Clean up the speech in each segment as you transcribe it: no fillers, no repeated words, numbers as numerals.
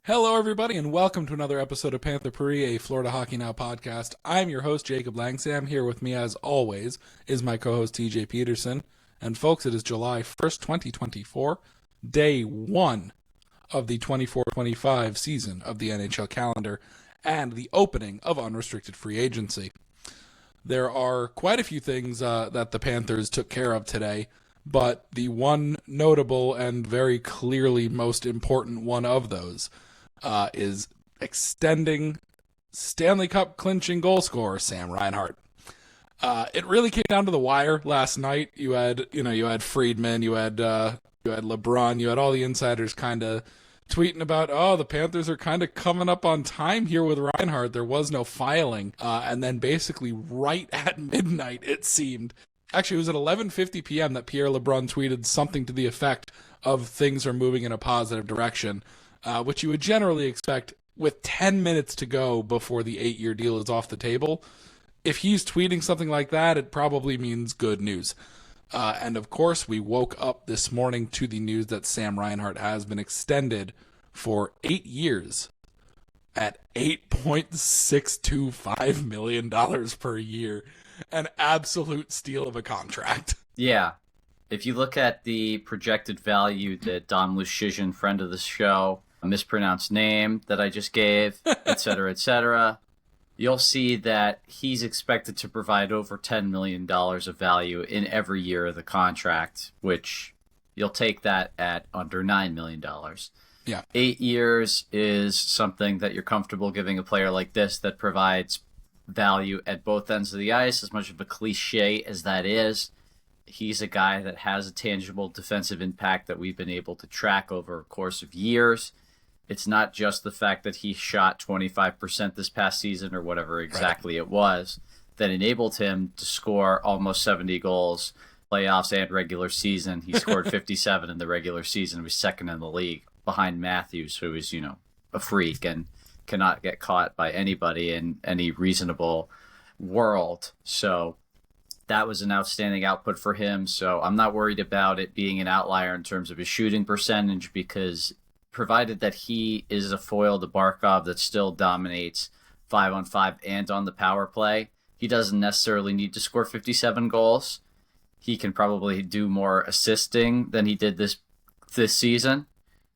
Hello, everybody, and welcome to another episode of Panther Pourri, a Florida Hockey Now podcast. I'm your host, Jacob Langsam. Here with me, as always, is my co-host, TJ Peterson. And folks, it is July 1st, 2024, day one of the 24-25 season of the NHL calendar and the opening of unrestricted free agency. There are quite a few things that the Panthers took care of today, but the one notable and very clearly most important one of those is extending Stanley Cup clinching goal scorer Sam Reinhart. It really came down to the wire last night. You had Friedman, you had LeBron, you had all the insiders kind of tweeting about, the Panthers are kind of coming up on time here with Reinhart. There was no filing, and then basically right at midnight, it seemed. Actually, it was at 11:50 p.m. that Pierre LeBrun tweeted something to the effect of things are moving in a positive direction. Which you would generally expect with 10 minutes to go before the 8-year deal is off the table. If he's tweeting something like that, it probably means good news. And of course, we woke up this morning to the news that Sam Reinhart has been extended for 8 years at $8.625 million per year. An absolute steal of a contract. Yeah. If you look at the projected value that Dom Luszczyszyn, friend of the show, a mispronounced name that I just gave, etc., you'll see that he's expected to provide over $10 million of value in every year of the contract, which you'll take that at under $9 million. Yeah. 8 years is something that you're comfortable giving a player like this that provides value at both ends of the ice, as much of a cliche as that is. He's a guy that has a tangible defensive impact that we've been able to track over a course of years. It's not just the fact that he shot 25% this past season or whatever exactly it was that enabled him to score almost 70 goals, playoffs and regular season. He scored 57 in the regular season. He was second in the league behind Matthews, who is, a freak and cannot get caught by anybody in any reasonable world. So that was an outstanding output for him. So I'm not worried about it being an outlier in terms of his shooting percentage, because provided that he is a foil to Barkov that still dominates 5-on-5 and on the power play, he doesn't necessarily need to score 57 goals. He can probably do more assisting than he did this season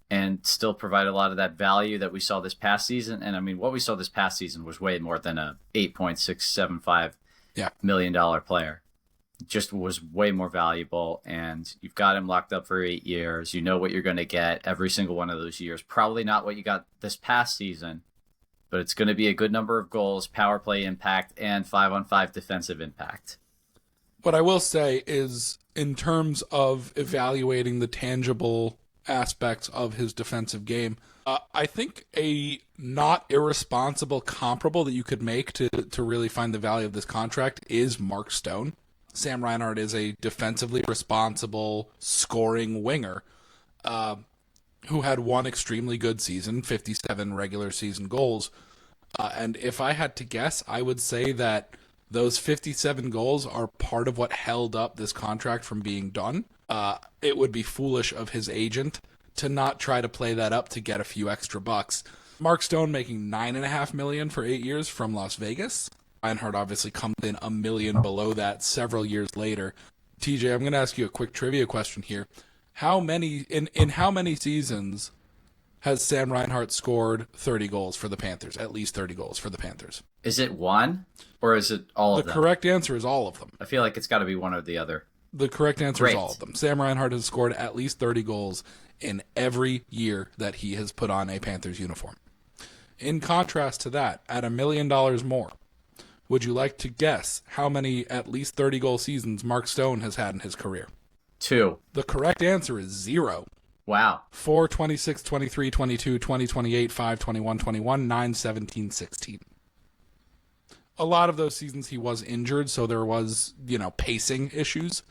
and still provide a lot of that value that we saw this past season. And I mean, what we saw this past season was way more than a $8.675 million player. Just was way more valuable, and you've got him locked up for 8 years. You know what you're going to get every single one of those years. Probably not what you got this past season, but it's going to be a good number of goals, power play impact, and 5-on-5 defensive impact. What I will say is, in terms of evaluating the tangible aspects of his defensive game, I think a not irresponsible comparable that you could make to really find the value of this contract is Mark Stone. Sam Reinhart is a defensively responsible scoring winger who had one extremely good season, 57 regular season goals. And if I had to guess, I would say that those 57 goals are part of what held up this contract from being done. It would be foolish of his agent to not try to play that up to get a few extra bucks. Mark Stone making $9.5 million for 8 years from Las Vegas. Reinhardt obviously comes in $1 million below that several years later. TJ, I'm going to ask you a quick trivia question here. How many seasons has Sam Reinhart scored 30 goals for the Panthers? At least 30 goals for the Panthers. Is it one, or is it all of them? The correct answer is all of them. I feel like it's got to be one or the other. The correct answer is all of them. Sam Reinhart has scored at least 30 goals in every year that he has put on a Panthers uniform. In contrast to that, at $1 million more, would you like to guess how many at least 30-goal seasons Mark Stone has had in his career? 2. The correct answer is 0. Wow. 4, 26, 23, 22, 20, 28, 5, 21, 21, 9, 17, 16. A lot of those seasons he was injured, so there was, pacing issues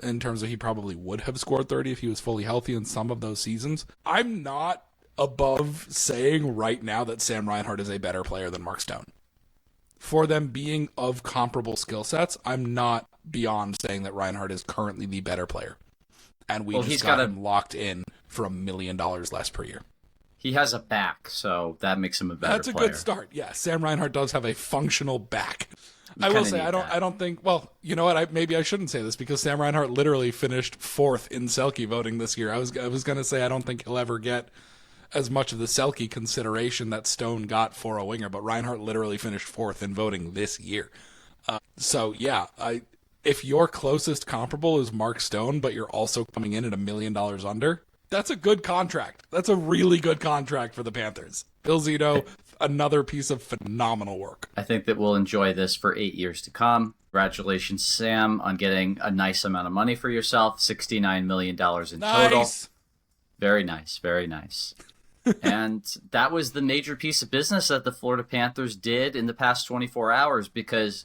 in terms of he probably would have scored 30 if he was fully healthy in some of those seasons. I'm not above saying right now that Sam Reinhart is a better player than Mark Stone. For them being of comparable skill sets, I'm not beyond saying that Reinhardt is currently the better player. And we just got him locked in for $1 million less per year. He has a back, so that makes him a better player. That's a good start. Yeah, Sam Reinhart does have a functional back. I will say, I don't think, well, you know what, maybe I shouldn't say this because Sam Reinhart literally finished 4th in Selke voting this year. I was going to say I don't think he'll ever get as much of the Selke consideration that Stone got for a winger, but Reinhart literally finished 4th in voting this year. So, yeah, if your closest comparable is Mark Stone, but you're also coming in at $1 million under, that's a good contract. That's a really good contract for the Panthers. Bill Zito, another piece of phenomenal work. I think that we'll enjoy this for 8 years to come. Congratulations, Sam, on getting a nice amount of money for yourself, $69 million in total. Very nice, very nice. And that was the major piece of business that the Florida Panthers did in the past 24 hours, because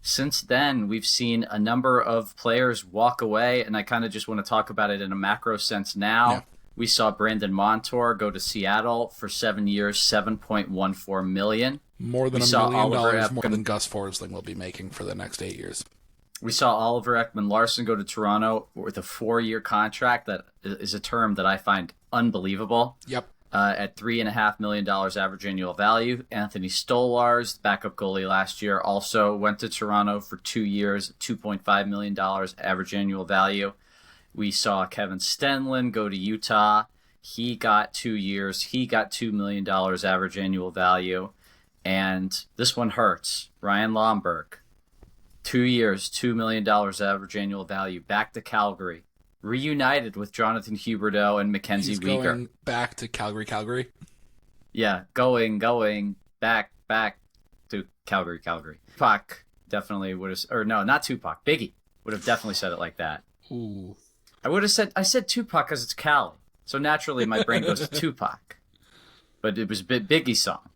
since then we've seen a number of players walk away, and I kind of just want to talk about it in a macro sense now. Yeah. We saw Brandon Montour go to Seattle for 7 years, $7.14 million. More than $1 million more than Gus Forsling will be making for the next 8 years. We saw Oliver Ekman-Larsson go to Toronto with a 4-year contract that is a term that I find unbelievable. Yep. At $3.5 million average annual value. Anthony Stolarz, backup goalie last year, also went to Toronto for 2 years, $2.5 million average annual value. We saw Kevin Stenlund go to Utah. He got 2 years. He got $2 million average annual value. And this one hurts. Ryan Lomberg, 2 years, $2 million average annual value, back to Calgary. Reunited with Jonathan Huberdeau and Mackenzie Weegar. He's going back to Calgary. Yeah, going back to Calgary. Tupac definitely would have, or no, not Tupac. Biggie would have definitely said it like that. Ooh. I said Tupac because it's Cali, so naturally my brain goes to Tupac. But it was Biggie's song.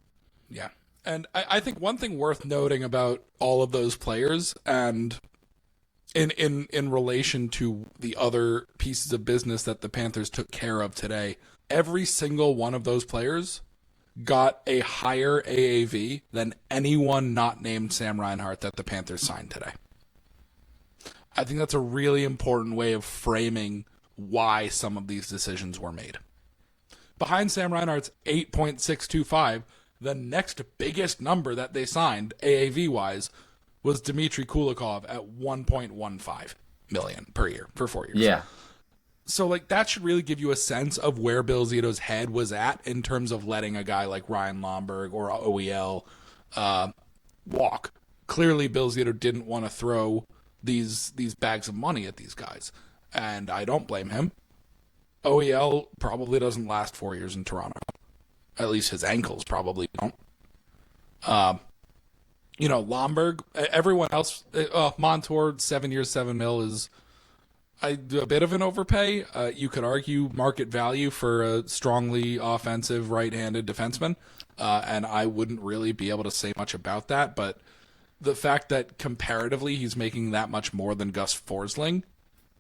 Yeah, and I think one thing worth noting about all of those players, and in relation to the other pieces of business that the Panthers took care of today, every single one of those players got a higher AAV than anyone not named Sam Reinhart that the Panthers signed today. I think that's a really important way of framing why some of these decisions were made. Behind Sam Reinhart's 8.625, the next biggest number that they signed, AAV-wise, was Dmitry Kulikov at $1.15 million per year for 4 years. Yeah. So, like, that should really give you a sense of where Bill Zito's head was at in terms of letting a guy like Ryan Lomberg or OEL walk. Clearly, Bill Zito didn't want to throw these bags of money at these guys, and I don't blame him. OEL probably doesn't last 4 years in Toronto. At least his ankles probably don't. Lomberg, everyone else, Montour, 7 years, $7 million is a bit of an overpay. You could argue market value for a strongly offensive right-handed defenseman, and I wouldn't really be able to say much about that, but the fact that comparatively he's making that much more than Gus Forsling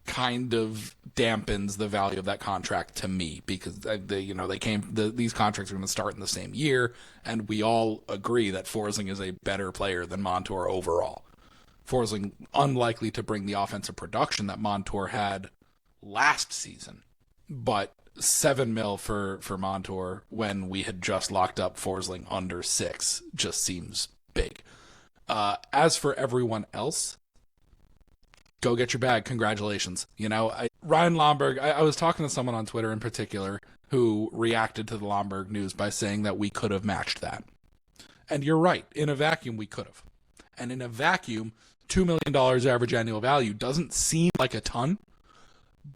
kind of dampens the value of that contract to me, because these contracts are going to start in the same year, and we all agree that Forsling is a better player than Montour overall. Forsling unlikely to bring the offensive production that Montour had last season, but $7 million for Montour when we had just locked up Forsling under 6 just seems big. As for everyone else, go get your bag. Congratulations. Ryan Lomberg, I was talking to someone on Twitter in particular who reacted to the Lomberg news by saying that we could have matched that. And you're right. In a vacuum, we could have. And in a vacuum, $2 million average annual value doesn't seem like a ton,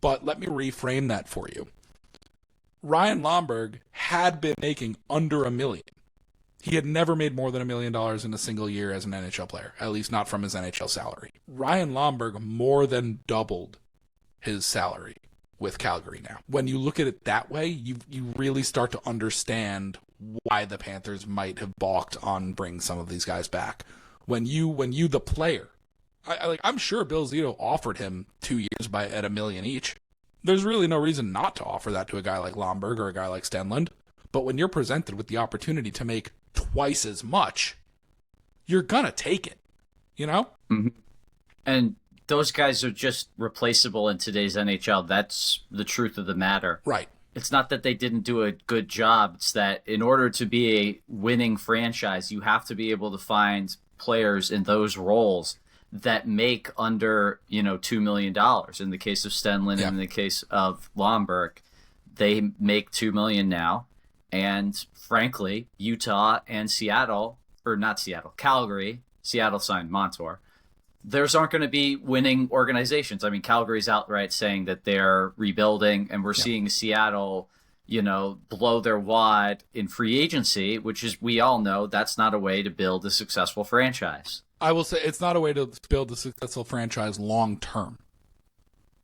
but let me reframe that for you. Ryan Lomberg had been making under $1 million. He had never made more than $1 million in a single year as an NHL player, at least not from his NHL salary. Ryan Lomberg more than doubled his salary with Calgary now. When you look at it that way, you really start to understand why the Panthers might have balked on bringing some of these guys back. When you the player, I'm sure Bill Zito offered him 2 years at $1 million each. There's really no reason not to offer that to a guy like Lomberg or a guy like Stenlund. But when you're presented with the opportunity to make twice as much, you're gonna take it, Mm-hmm. And those guys are just replaceable in today's NHL. That's the truth of the matter. Right. It's not that they didn't do a good job. It's that in order to be a winning franchise, you have to be able to find players in those roles that make under, $2 million. In the case of Stenlund and in the case of Lomberg, they make $2 million now. And frankly, Utah and Seattle, or not Seattle, Calgary, Seattle signed Montour. Theirs aren't going to be winning organizations. I mean, Calgary's outright saying that they're rebuilding, and we're seeing Seattle, blow their wad in free agency, which is, we all know, that's not a way to build a successful franchise. I will say it's not a way to build a successful franchise long term.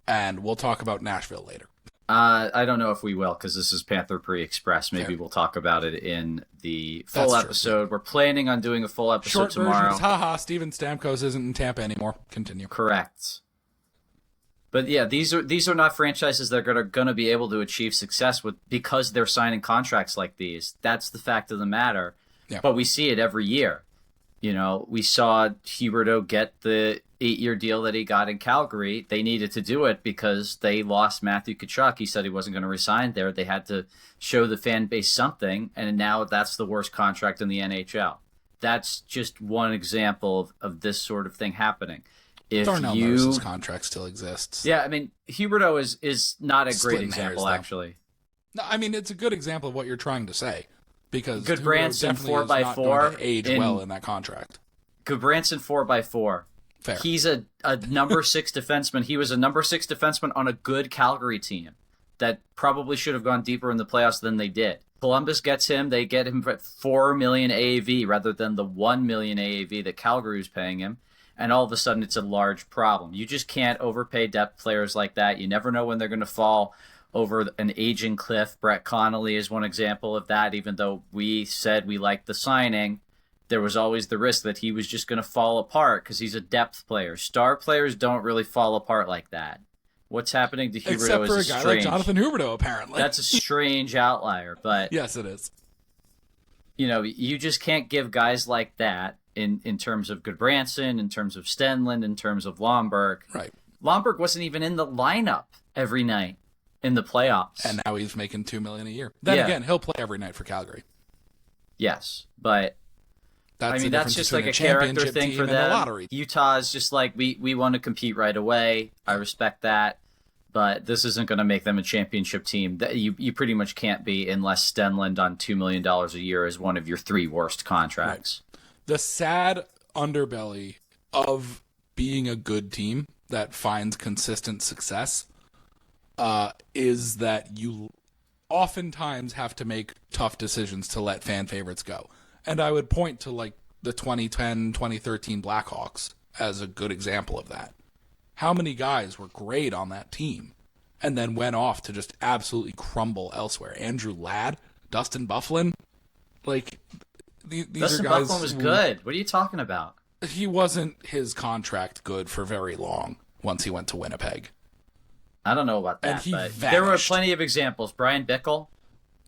And we'll talk about Nashville later. I don't know if we will, because this is Panther Pourri Express. Maybe we'll talk about it in the full episode. We're planning on doing a full episode tomorrow. Versions, haha, Steven Stamkos isn't in Tampa anymore. Continue. Correct. But yeah, these are not franchises that are going to be able to achieve success because they're signing contracts like these. That's the fact of the matter. Yeah. But we see it every year. We saw Huberdeau get the 8-year deal that he got in Calgary. They needed to do it because they lost Matthew Tkachuk. He said he wasn't going to resign there. They had to show the fan base something, and now that's the worst contract in the NHL. That's just one example of this sort of thing happening. If Darnell Nurse's contract still exists. Yeah, I mean, Huberdeau is not a great example, actually. No, I mean, it's a good example of what you're trying to say. Because Goodbranson 4x4 age well in that contract. Goodbranson 4x4. Fair. He's a number 6 defenseman. He was a number 6 defenseman on a good Calgary team that probably should have gone deeper in the playoffs than they did. Columbus gets him. They get him at $4 million AAV rather than the $1 million AAV that Calgary was paying him. And all of a sudden, it's a large problem. You just can't overpay depth players like that. You never know when they're going to fall over an aging cliff. Brett Connolly is one example of that. Even though we said we liked the signing, there was always the risk that he was just going to fall apart because he's a depth player. Star players don't really fall apart like that. What's happening to Huberdeau Except for is a guy strange. like Jonathan Huberdeau, apparently. That's a strange outlier, but yes, it is. You just can't give guys like that in terms of Goodbranson, in terms of Stenlund, in terms of Lomberg. Right. Lomberg wasn't even in the lineup every night in the playoffs. And now he's making $2 million a year. Then again, he'll play every night for Calgary. Yes, but that's just like a character thing for them. Utah is just like, we want to compete right away. I respect that, but this isn't going to make them a championship team. That you pretty much can't be unless Stenlund on $2 million a year is one of your 3 worst contracts. Right. The sad underbelly of being a good team that finds consistent success is that you oftentimes have to make tough decisions to let fan favorites go. And I would point to like the 2010, 2013 Blackhawks as a good example of that. How many guys were great on that team and then went off to just absolutely crumble elsewhere? Andrew Ladd, Dustin Byfuglien, like these Dustin are guys. Byfuglien was good. What are you talking about? He wasn't his contract good for very long once he went to Winnipeg. I don't know about that, but vanished. There were plenty of examples. Brian Bickle.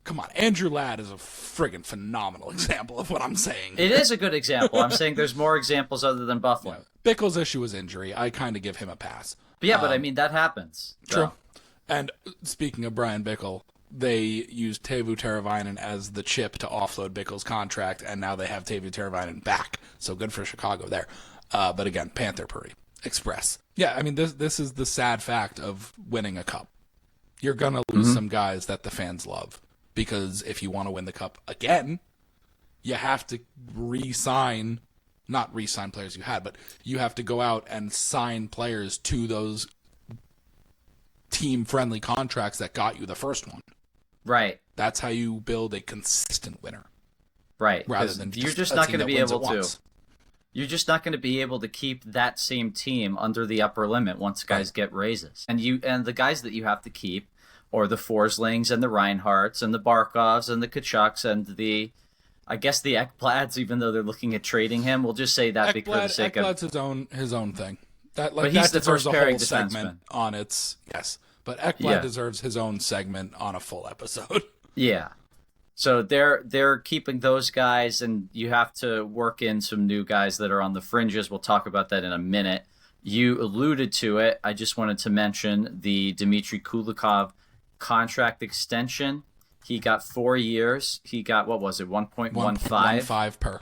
Come on, Andrew Ladd is a friggin' phenomenal example of what I'm saying. It is a good example. I'm saying there's more examples other than Byfuglien. Yeah. Bickle's issue was injury. I kind of give him a pass. But yeah, but I mean, that happens. True. So. And speaking of Brian Bickle, they used Teuvo Teravainen as the chip to offload Bickle's contract, and now they have Teuvo Teravainen back. So good for Chicago there. But again, Panther Pourri Express. Yeah, I mean, this is the sad fact of winning a cup. You're going to lose some guys that the fans love. Because if you want to win the cup again, you have to not re-sign players you had, but you have to go out and sign players to those team-friendly contracts that got you the first one. Right. That's how you build a consistent winner. Right. Rather than you're just not going to be able to. You're just not going to be able to keep that same team under the upper limit once guys get raises. And the guys that you have to keep, or the Forslings and the Reinhardts and the Barkovs and the Tkachuks and the Ekblads, even though they're looking at trading him. We'll just say that because for the sake of his own thing. But he's the first pairing defenseman on its But Ekblad deserves his own segment on a full episode. Yeah. So they're keeping those guys, and you have to work in some new guys that are on the fringes. We'll talk about that in a minute. You alluded to it. I just wanted to mention the Dmitry Kulikov contract extension. He got 4 years. He got, what was it, 1.15? 1.15 per.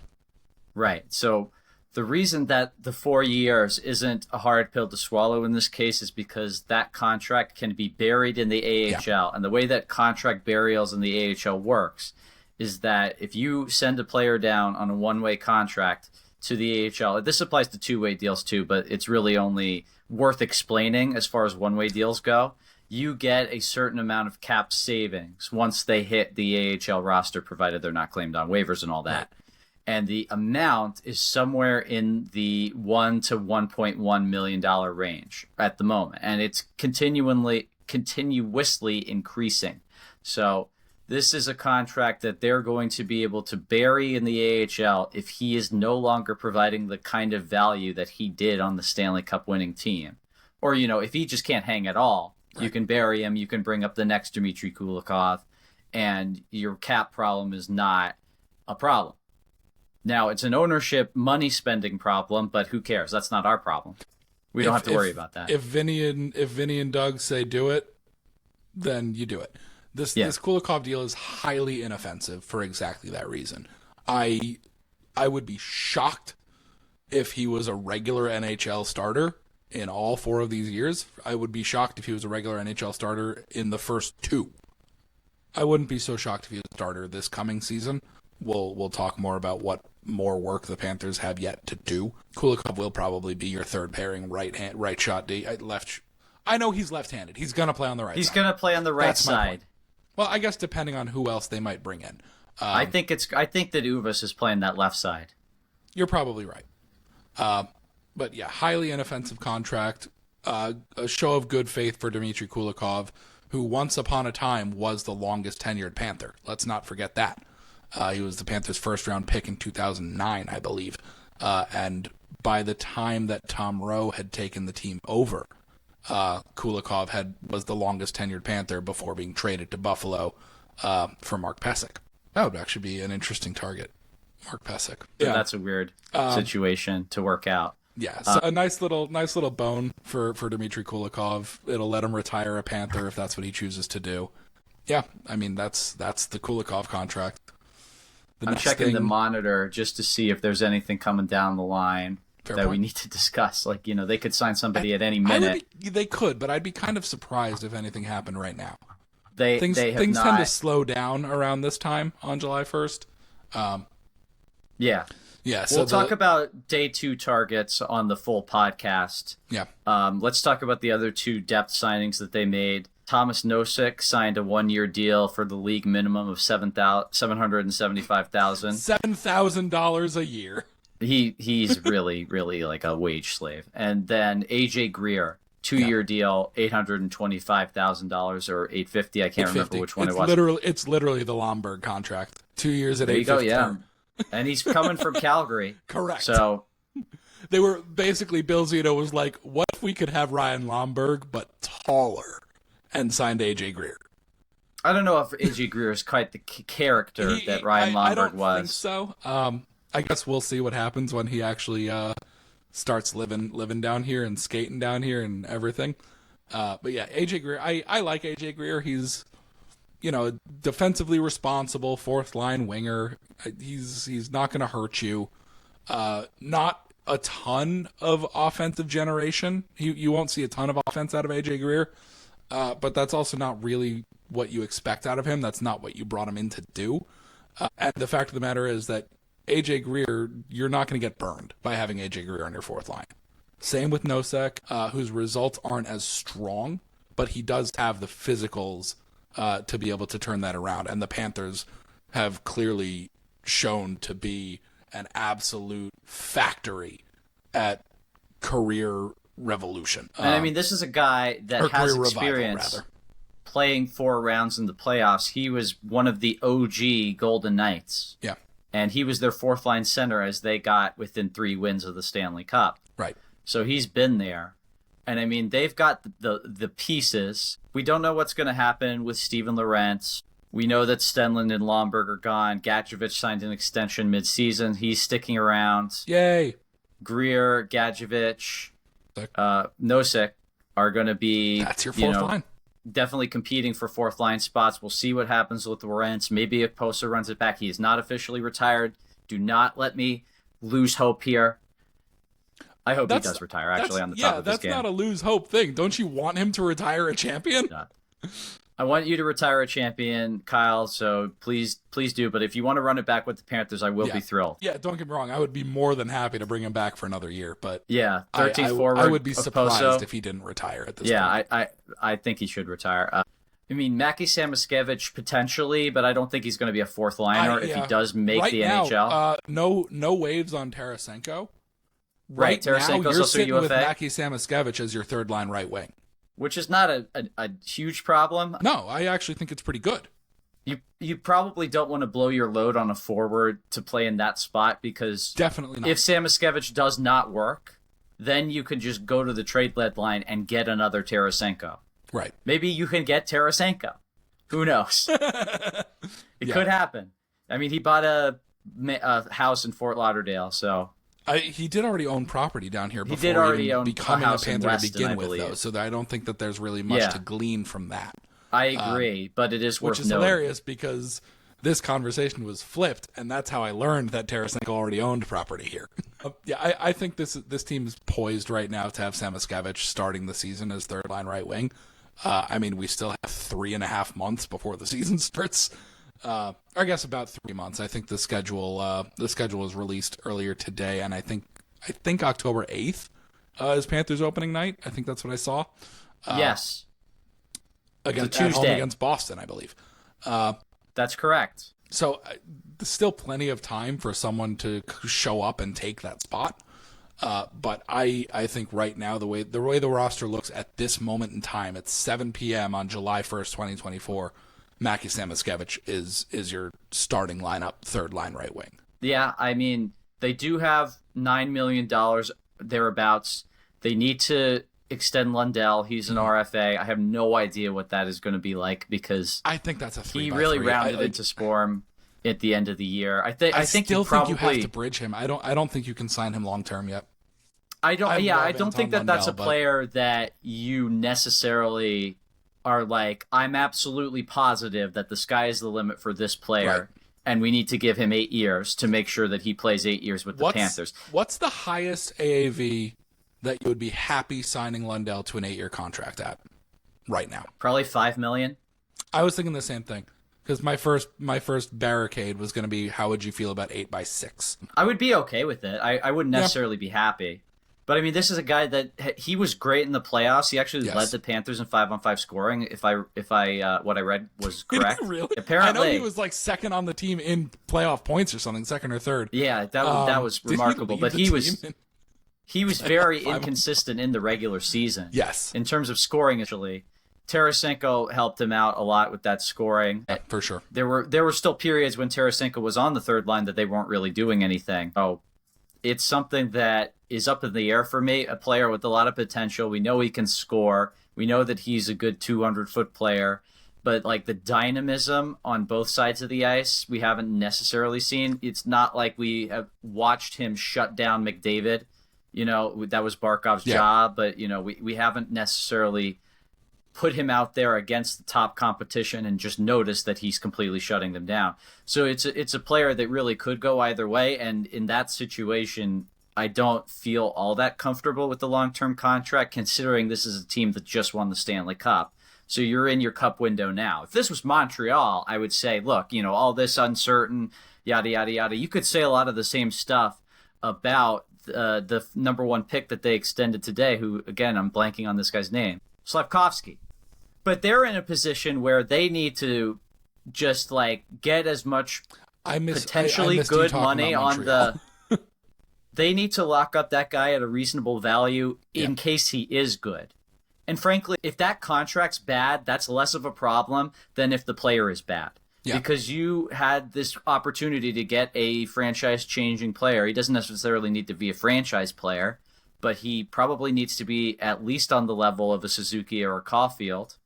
Right. So the reason that the 4 years isn't a hard pill to swallow in this case is because that contract can be buried in the AHL. Yeah. And the way that contract burials in the AHL works is that if you send a player down on a one-way contract to the AHL, this applies to two-way deals too, but it's really only worth explaining as far as one-way deals go. You get a certain amount of cap savings once they hit the AHL roster, provided they're not claimed on waivers and all that. Right. And the amount is somewhere in the $1 to $1.1 million range at the moment. And it's continuously increasing. So this is a contract that they're going to be able to bury in the AHL if he is no longer providing the kind of value that he did on the Stanley Cup winning team. Or, if he just can't hang at all, right, you can bury him, you can bring up the next Dmitry Kulikov, and your cap problem is not a problem. Now, it's an ownership money spending problem, but who cares? That's not our problem. We don't have to worry about that. If Vinny and Doug say do it, then you do it. This Kulikov deal is highly inoffensive for exactly that reason. I would be shocked if he was a regular NHL starter in all 4 of these years. I would be shocked if he was a regular NHL starter in the first 2. I wouldn't be so shocked if he was a starter this coming season. We'll talk more about what more work the Panthers have yet to do. Kulikov will probably be your third pairing right shot D. I know he's left-handed. He's going to play on the right side. He's going to play on the right side. Well, I guess depending on who else they might bring in. I think that Uvas is playing that left side. You're probably right. But yeah, highly inoffensive contract. A show of good faith for Dmitry Kulikov, who once upon a time was the longest tenured Panther. Let's not forget that. He was the Panthers' first-round pick in 2009, I believe. And by the time that Tom Rowe had taken the team over, Kulikov was the longest tenured Panther before being traded to Buffalo for Mark Pysyk. That would actually be an interesting target, Mark Pysyk. Yeah, that's a weird situation to work out. Yeah, so a nice little bone for Dmitry Kulikov. It'll let him retire a Panther if that's what he chooses to do. Yeah, I mean that's the Kulikov contract. I'm checking the monitor just to see if there's anything coming down the line we need to discuss. Like, they could sign somebody at any minute. They could, but I'd be kind of surprised if anything happened right now. Things tend to slow down around this time on July 1st. Yeah. Yeah. So we'll talk about day 2 targets on the full podcast. Yeah. Let's talk about the other 2 depth signings that they made. Thomas Nosek signed a 1-year deal for the league minimum of $775,000. $7,000 a year. He's really, really like a wage slave. And then AJ Greer, 2-year deal, $825,000 or $850. I can't remember which one it was. It's literally the Lomberg contract. 2 years at $850. There you go, yeah. And he's coming from Calgary. Correct. So they were basically, Bill Zito was like, what if we could have Ryan Lomberg but taller, and signed AJ Greer? I don't know if AJ Greer is quite the character that Ryan Lomberg I don't was. Think so. I guess we'll see what happens when he actually starts living down here and skating down here and everything. But yeah, AJ Greer. I like AJ Greer. He's defensively responsible, 4th line winger. He's not going to hurt you. Not a ton of offensive generation. You won't see a ton of offense out of AJ Greer. But that's also not really what you expect out of him. That's not what you brought him in to do. And the fact of the matter is that AJ Greer, you're not going to get burned by having AJ Greer on your 4th line. Same with Nosek, whose results aren't as strong, but he does have the physicals to be able to turn that around. And the Panthers have clearly shown to be an absolute factory at career revolution. And I mean, this is a guy that has experience playing 4 rounds in the playoffs. He was one of the OG Golden Knights. Yeah. And he was their 4th line center as they got within 3 wins of the Stanley Cup. Right. So he's been there. And I mean, they've got the pieces. We don't know what's going to happen with Steven Lorentz. We know that Stenlund and Lomberg are gone. Gadjevich signed an extension mid-season. He's sticking around. Yay. Greer, Gadjevich, Nosek are going to be... That's your 4th line. definitely competing for fourth line spots. We'll see what happens with Lorentz. Maybe if Posa runs it back. He is not officially retired. Do not let me lose hope here. I hope he does retire, actually, on the top of this game. Yeah, that's not a lose hope thing. Don't you want him to retire a champion? No. I want you to retire a champion, Kyle, so please do. But if you want to run it back with the Panthers, I will be thrilled. Yeah, don't get me wrong. I would be more than happy to bring him back for another year. But yeah, 13th forward. I would be surprised Poso. if he didn't retire at this point. Yeah, I think he should retire. I mean, Mackie Samoskevich potentially, but I don't think he's going to be a fourth liner if he does make the NHL. No waves on Tarasenko. Right, Tarasenko's now, you're also sitting UFA. with Mackie Samoskevich as your third line right wing. Which is not a huge problem. No, I actually think it's pretty good. You probably don't want to blow your load on a forward to play in that spot because definitely not. If Samoskevich does not work, then you can just go to the trade deadline and get another Tarasenko. Right. Maybe you can get Tarasenko. Who knows? It could happen. I mean, he bought a house in Fort Lauderdale, so... he did already own property down here before he did already own becoming a Panther Weston, to begin with, though. So I don't think that there's really much to glean from that. I agree, but it is worth noting. Which is hilarious because this conversation was flipped, and that's how I learned that Tarasenko already owned property here. I think this team is poised right now to have Samoskevich starting the season as third line right wing. I mean, we still have 3.5 months before the season starts. I guess about 3 months. I think the schedule was released earlier today, and I think October 8th is Panthers opening night. I think that's what I saw. Yes, against at home against Boston, I believe. That's correct. So there's still plenty of time for someone to show up and take that spot. But I think right now the way the roster looks at this moment in time, it's 7 p.m. on July 1st, 2024. Mackie Samoskevich is your starting lineup, third line right wing. Yeah, I mean, they do have $9 million thereabouts. They need to extend Lundell. He's an RFA. I have no idea what that is going to be like because I think that's a 3x3. He really rounded into Sporm at the end of the year. I think you have to bridge him. I don't think you can sign him long term yet. I don't think that's a player that you necessarily are like, I'm absolutely positive that the sky is the limit for this player, right, and we need to give him 8 years to make sure that he plays 8 years with the Panthers. What's the highest AAV that you would be happy signing Lundell to an 8-year contract at right now? Probably $5 million. I was thinking the same thing because my first barricade was going to be, how would you feel about 8x6? I would be okay with it. I wouldn't necessarily be happy. But I mean, this is a guy that he was great in the playoffs. He actually led the Panthers in 5-on-5 scoring. If I what I read was correct. Really? Apparently, I know he was like second on the team in playoff points or something, second or third. Yeah, that was remarkable. But he was very inconsistent in the regular season. Yes, in terms of scoring, actually, Tarasenko helped him out a lot with that scoring. Yeah, for sure. There were still periods when Tarasenko was on the third line that they weren't really doing anything. Oh, it's something that is up in the air for me. A player with a lot of potential. We know he can score. We know that he's a good 200-foot player. But like the dynamism on both sides of the ice, we haven't necessarily seen. It's not like we have watched him shut down McDavid. You know, that was Barkov's job. But, you know, we haven't necessarily put him out there against the top competition and just noticed that he's completely shutting them down. So it's a player that really could go either way. And in that situation, I don't feel all that comfortable with the long-term contract, considering this is a team that just won the Stanley Cup. So you're in your cup window now. If this was Montreal, I would say, look, you know, all this uncertain, yada, yada, yada. You could say a lot of the same stuff about the number one pick that they extended today, who, again, I'm blanking on this guy's name, Slavkovsky. But they're in a position where they need to just, like, get as much potentially good money on the... They need to lock up that guy at a reasonable value in case he is good. And frankly, if that contract's bad, that's less of a problem than if the player is bad. Yeah. Because you had this opportunity to get a franchise-changing player. He doesn't necessarily need to be a franchise player, but he probably needs to be at least on the level of a Suzuki or a Caulfield.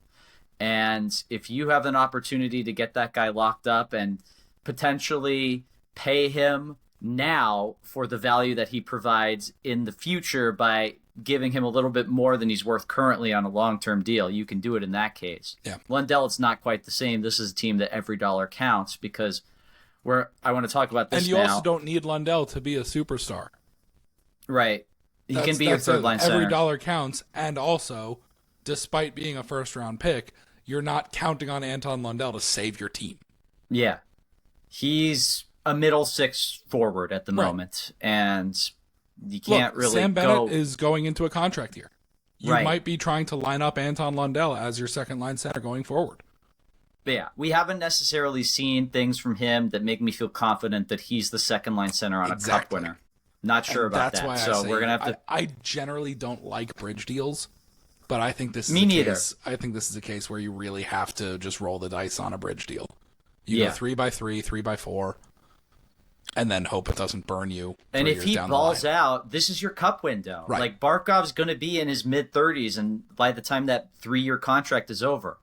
And if you have an opportunity to get that guy locked up and potentially pay him now for the value that he provides in the future by giving him a little bit more than he's worth currently on a long-term deal, you can do it in that case. Yeah. Lundell, it's not quite the same. This is a team that every dollar counts because I want to talk about this now. And you also don't need Lundell to be a superstar. Right. He can be your third-line center. Every dollar counts, and also, despite being a first-round pick, you're not counting on Anton Lundell to save your team. Yeah. He's a middle six forward at the moment, and you can't really Sam Bennett is going into a contract year. You might be trying to line up Anton Lundell as your second-line center going forward. But yeah, we haven't necessarily seen things from him that make me feel confident that he's the second-line center on a cup winner. Not sure about that. So we're gonna have to. I generally don't like bridge deals, but I think this is I think this is a case where you really have to just roll the dice on a bridge deal. You go 3x3, 3x4, and then hope it doesn't burn you. And if he balls out, this is your cup window. Right. Like Barkov's going to be in his mid-30s, and by the time that 3-year contract is over,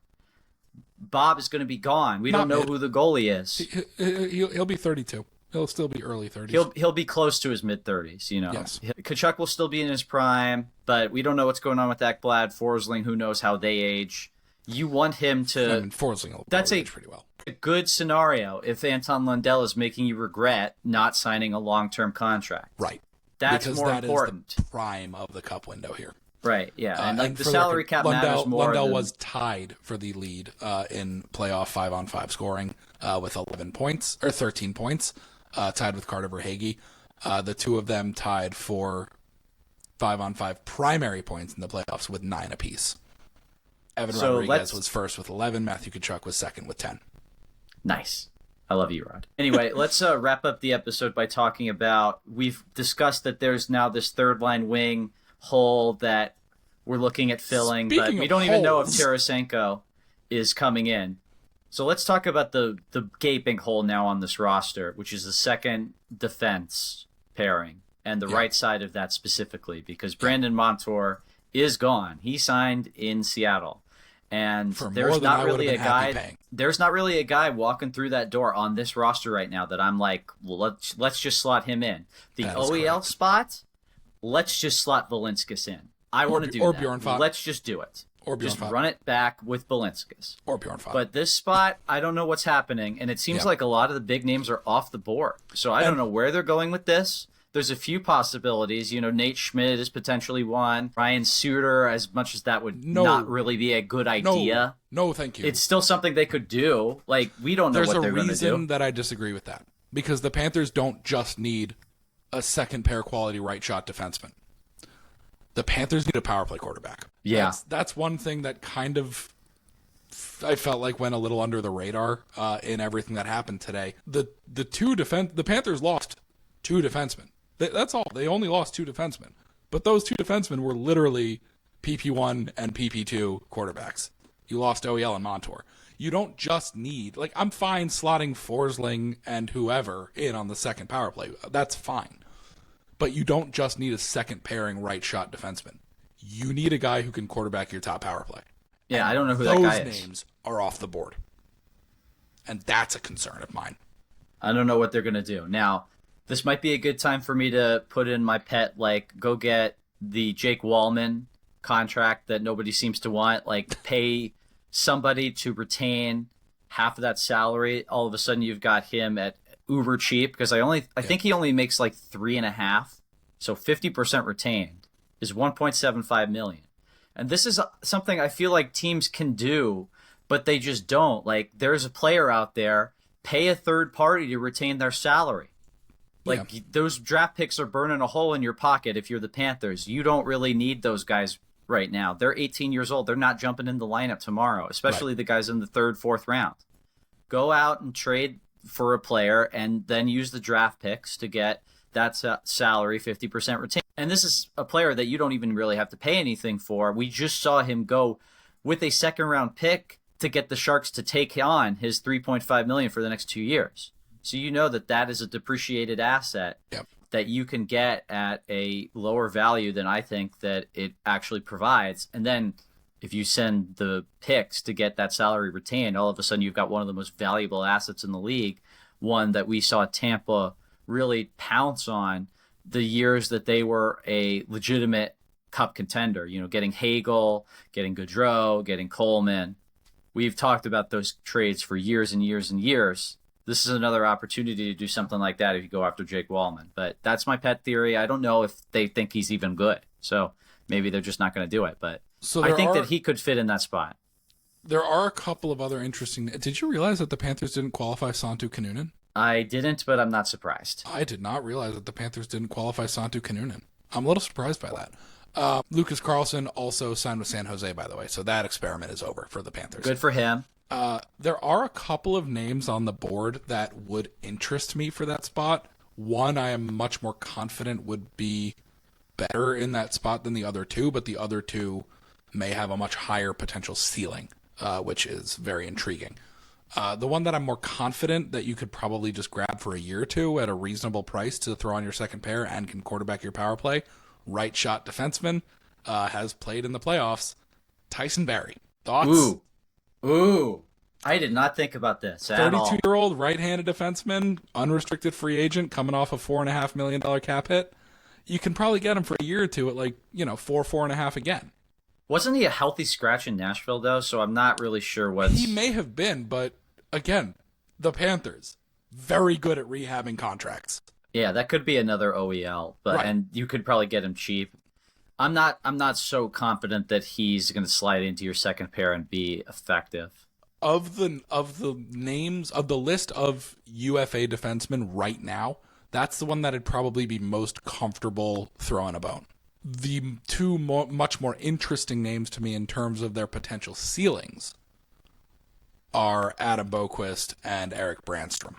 Bob is going to be gone. We don't know who the goalie is. He'll be 32. He'll still be early 30s. He'll be close to his mid-30s, you know. Yes. Tkachuk will still be in his prime, but we don't know what's going on with Ekblad, Forsling, who knows how they age. You want him to... I mean, Forsling will age pretty well. A good scenario if Anton Lundell is making you regret not signing a long-term contract. Right. That's because more that important. Is the prime of the cup window here. Right, yeah. And the salary cap matters more. Lundell was tied for the lead in playoff 5-on-5 scoring with 11 points, or 13 points, tied with Carter Verhaeghe. The two of them tied for 5-on-5 primary points in the playoffs with 9 apiece. Evan Rodriguez was first with 11. Matthew Tkachuk was second with 10. Nice. I love you, Rod. Anyway, let's wrap up the episode by talking about, we've discussed that there's now this third-line wing hole that we're looking at filling, but we don't even know if Tarasenko is coming in. So let's talk about the gaping hole now on this roster, which is the second defense pairing, and the right side of that specifically, because Brandon Montour is gone. He signed in Seattle. And there's not really a guy walking through that door on this roster right now that I'm like, well, let's just slot him in. The OEL spot, let's just slot Velinskis in. I want to do that. Bjorn Fock. Let's just do it. Or Bjorn just Fock. run it back with Velinskis. Or Bjorn Fock. But this spot, I don't know what's happening, and it seems like a lot of the big names are off the board. So I don't know where they're going with this. There's a few possibilities. You know, Nate Schmidt is potentially one. Ryan Suter, as much as that would not really be a good idea. No, thank you. It's still something they could do. Like, we don't know what they're going to do. There's a reason that I disagree with that. Because the Panthers don't just need a second pair quality right shot defenseman. The Panthers need a power play quarterback. Yeah. That's one thing that kind of I felt like went a little under the radar in everything that happened today. The Panthers lost 2 defensemen. That's all. They only lost 2 defensemen. But those 2 defensemen were literally PP1 and PP2 quarterbacks. You lost OEL and Montour. You don't just need... Like, I'm fine slotting Forsling and whoever in on the second power play. That's fine. But you don't just need a second pairing right shot defenseman. You need a guy who can quarterback your top power play. Yeah, and I don't know who that guy is. Those names are off the board. And that's a concern of mine. I don't know what they're going to do. Now... This might be a good time for me to put in my pet, like, go get the Jake Wallman contract that nobody seems to want, like, pay somebody to retain half of that salary. All of a sudden you've got him at uber cheap, because I think he only makes like 3.5. So 50% retained is $1.75 million. And this is something I feel like teams can do, but they just don't. Like, there's a player out there, pay a third party to retain their salary. Like, those draft picks are burning a hole in your pocket if you're the Panthers. You don't really need those guys right now. They're 18 years old. They're not jumping in the lineup tomorrow, especially the guys in the 3rd, 4th round. Go out and trade for a player and then use the draft picks to get that salary 50% retained. And this is a player that you don't even really have to pay anything for. We just saw him go with a 2nd-round pick to get the Sharks to take on his $3.5 million for the next 2 years. So you know that is a depreciated asset that you can get at a lower value than I think that it actually provides. And then if you send the picks to get that salary retained, all of a sudden you've got one of the most valuable assets in the league, one that we saw Tampa really pounce on the years that they were a legitimate cup contender. Getting Hagel, getting Gaudreau, getting Coleman. We've talked about those trades for years and years and years. This is another opportunity to do something like that if you go after Jake Wallman. But that's my pet theory. I don't know if they think he's even good. So maybe they're just not going to do it. But I think that he could fit in that spot. There are a couple of other interesting... Did you realize that the Panthers didn't qualify Santu Kanunen? I didn't, but I'm not surprised. I did not realize that the Panthers didn't qualify Santu Kanunen. I'm a little surprised by that. Lucas Carlson also signed with San Jose, by the way, so that experiment is over for the Panthers. Good for him. There are a couple of names on the board that would interest me for that spot. One I am much more confident would be better in that spot than the other two, but the other two may have a much higher potential ceiling, which is very intriguing. The one that I'm more confident that you could probably just grab for a year or two at a reasonable price to throw on your second pair and can quarterback your power play, right shot defenseman, has played in the playoffs, Tyson Barrie. Thoughts? Ooh. I did not think about this at all. 32-year-old right-handed defenseman, unrestricted free agent, coming off a $4.5 million cap hit. You can probably get him for a year or two at 4.5 again. Wasn't he a healthy scratch in Nashville, though? So I'm not really sure what... He may have been, but again, the Panthers, very good at rehabbing contracts. Yeah, that could be another OEL, but right. And you could probably get him cheap. I'm not so confident that he's going to slide into your second pair and be effective. Of the names of the list of UFA defensemen right now, that's the one that I'd probably be most comfortable throwing a bone. The two much more interesting names to me in terms of their potential ceilings are Adam Boqvist and Eric Brandstrom.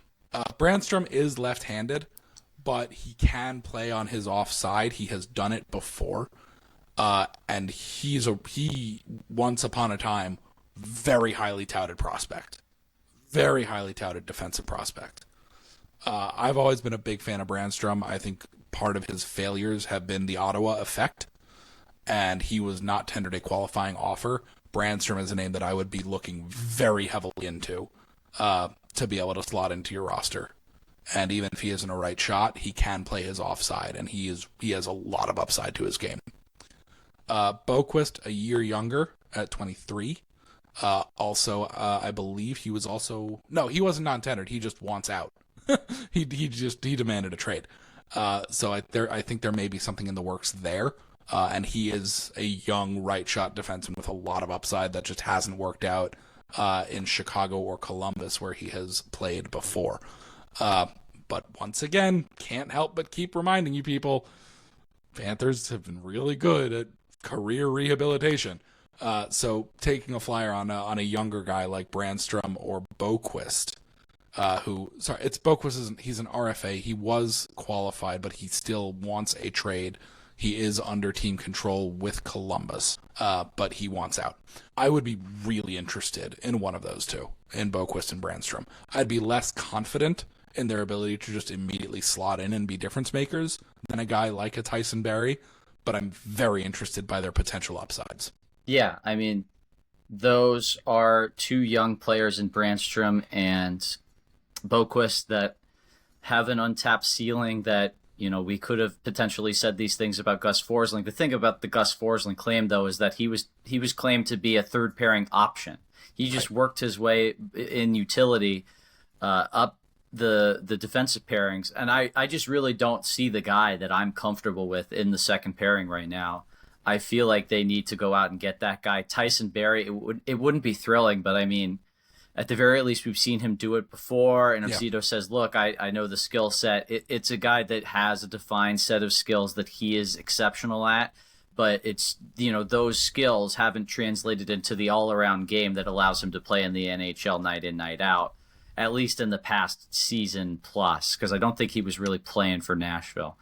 Brandstrom is left-handed, but he can play on his offside. He has done it before. And he once upon a time, very highly touted prospect. Very highly touted defensive prospect. I've always been a big fan of Brandstrom. I think part of his failures have been the Ottawa effect, and he was not tendered a qualifying offer. Brandstrom is a name that I would be looking very heavily into to be able to slot into your roster. And even if he isn't a right shot, he can play his offside, and he has a lot of upside to his game. Boqvist, a year younger at 23. Also, I believe he was also... No, he wasn't non-tendered. He just wants out. he demanded a trade. So I think there may be something in the works there. And he is a young right shot defenseman with a lot of upside that just hasn't worked out in Chicago or Columbus where he has played before. But once again, can't help but keep reminding you people, Panthers have been really good at career rehabilitation. So taking a flyer on a younger guy like Brandstrom or Boqvist, it's Boqvist. He's an RFA. He was qualified, but he still wants a trade. He is under team control with Columbus, but he wants out. I would be really interested in one of those two, in Boqvist and Brandstrom. I'd be less confident in their ability to just immediately slot in and be difference makers than a guy like a Tyson Barrie, but I'm very interested by their potential upsides. Yeah, I mean, those are two young players in Brandstrom and Boqvist that have an untapped ceiling that, we could have potentially said these things about Gus Forsling. The thing about the Gus Forsling claim, though, is that he was claimed to be a third pairing option. He just worked his way in utility up the defensive pairings, and I just really don't see the guy that I'm comfortable with in the second pairing right now. I feel like they need to go out and get that guy. Tyson Barrie, it wouldn't be thrilling, but I mean, at the very least, we've seen him do it before. And if Zito says, look, I know the skill set, it's a guy that has a defined set of skills that he is exceptional at. But it's, those skills haven't translated into the all-around game that allows him to play in the NHL night in, night out, at least in the past season plus, because I don't think he was really playing for Nashville.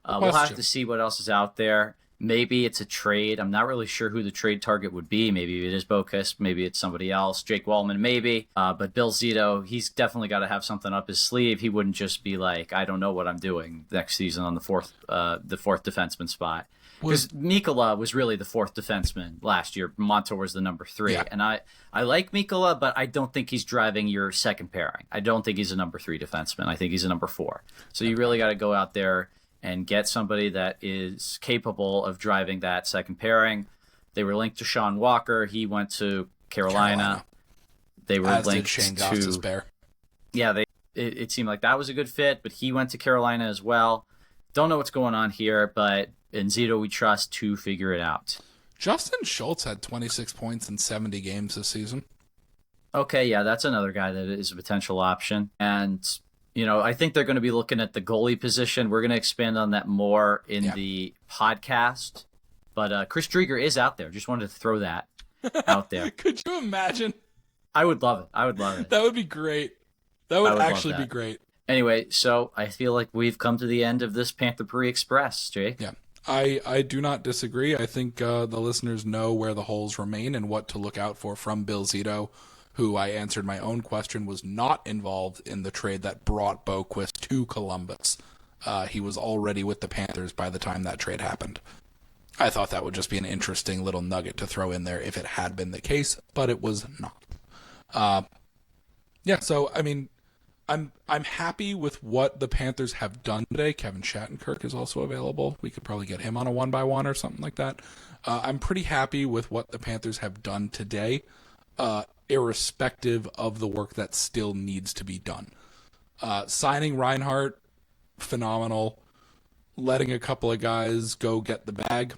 We'll have to see what else is out there. Maybe it's a trade. I'm not really sure who the trade target would be. Maybe it is Boqvist. Maybe it's somebody else. Jake Wallman, maybe. But Bill Zito, he's definitely got to have something up his sleeve. He wouldn't just be like, I don't know what I'm doing next season on the fourth defenseman spot. Because Mikkola was really the fourth defenseman last year. Montour was the number 3. Yeah. And I like Mikkola, but I don't think he's driving your second pairing. I don't think he's a number 3 defenseman. I think he's a number 4. So you really got to go out there and get somebody that is capable of driving that second pairing. They were linked to Sean Walker. He went to Carolina. They were As linked did Shane to Gostisbehere. Yeah, it seemed like that was a good fit, but he went to Carolina as well. Don't know what's going on here, but in Zito we trust to figure it out. Justin Schultz had 26 points in 70 games this season. Okay, yeah, that's another guy that is a potential option. And, I think they're going to be looking at the goalie position. We're going to expand on that more in the podcast. But Chris Driedger is out there. Just wanted to throw that out there. Could you imagine? I would love it. That would be great. That would actually be great. Anyway, so I feel like we've come to the end of this Panther Pourri Express, Jake. Yeah, I do not disagree. I think the listeners know where the holes remain and what to look out for from Bill Zito, who I answered my own question was not involved in the trade that brought Boqvist to Columbus. He was already with the Panthers by the time that trade happened. I thought that would just be an interesting little nugget to throw in there if it had been the case, but it was not. So I mean, I'm happy with what the Panthers have done today. Kevin Shattenkirk is also available. We could probably get him on a 1-by-1 or something like that. I'm pretty happy with what the Panthers have done today, irrespective of the work that still needs to be done. Signing Reinhart, phenomenal. Letting a couple of guys go get the bag,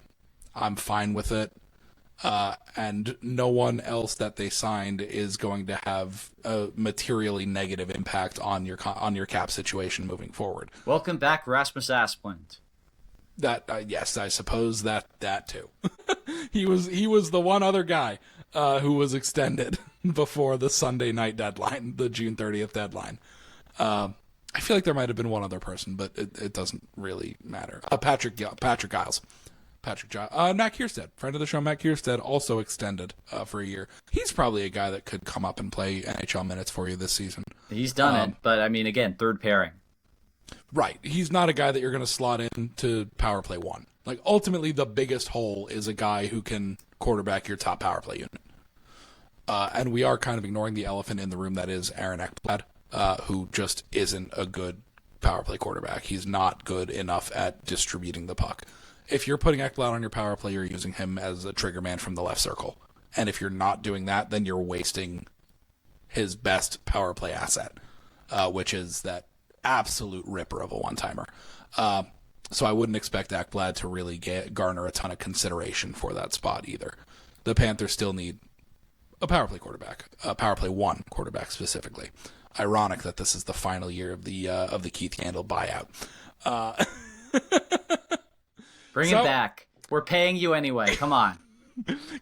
I'm fine with it. And no one else that they signed is going to have a materially negative impact on your cap situation moving forward. Welcome back, Rasmus Asplund. That yes, I suppose that too. he was the one other guy who was extended before the Sunday night deadline, the June 30th deadline. I feel like there might have been one other person, but it doesn't really matter. Patrick Giles. Matt Kierstead, friend of the show, Matt Kierstead, also extended for a year. He's probably a guy that could come up and play NHL minutes for you this season. He's done it, but I mean, again, third pairing. Right. He's not a guy that you're going to slot in to power play one. Like, ultimately, the biggest hole is a guy who can quarterback your top power play unit. And we are kind of ignoring the elephant in the room that is Aaron Ekblad, who just isn't a good power play quarterback. He's not good enough at distributing the puck. If you're putting Ekblad on your power play, you're using him as a trigger man from the left circle. And if you're not doing that, then you're wasting his best power play asset, which is that absolute ripper of a one-timer. So I wouldn't expect Ekblad to really garner a ton of consideration for that spot either. The Panthers still need a power play quarterback, a power play one quarterback specifically. Ironic that this is the final year of the Keith Yandle buyout. Bring it back. We're paying you anyway. Come on.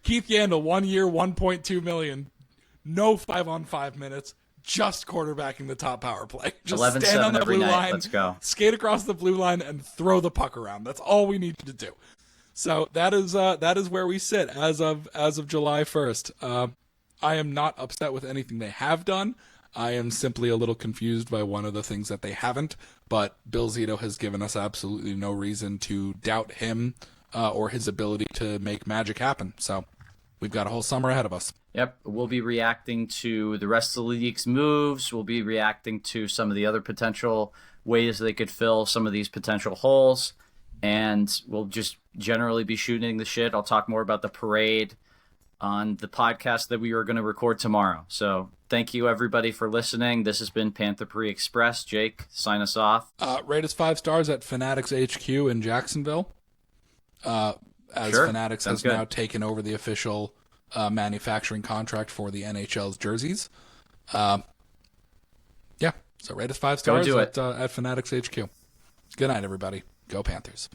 Keith Yandle, 1 year, $1.2 million. No 5-on-5 minutes. Just quarterbacking the top power play. Just stand on the blue line. Let's go. Skate across the blue line and throw the puck around. That's all we need you to do. So that is where we sit as of July 1st. I am not upset with anything they have done. I am simply a little confused by one of the things that they haven't, but Bill Zito has given us absolutely no reason to doubt him or his ability to make magic happen. So we've got a whole summer ahead of us. Yep, we'll be reacting to the rest of the league's moves. We'll be reacting to some of the other potential ways they could fill some of these potential holes, and we'll just generally be shooting the shit. I'll talk more about the parade on the podcast that we are going to record tomorrow. So thank you, everybody, for listening. This has been Panther Pourri Express. Jake, sign us off. Rate us 5 stars at Fanatics HQ in Jacksonville. Fanatics has now taken over the official manufacturing contract for the NHL's jerseys. So rate us 5 stars at Fanatics HQ. Good night, everybody. Go Panthers.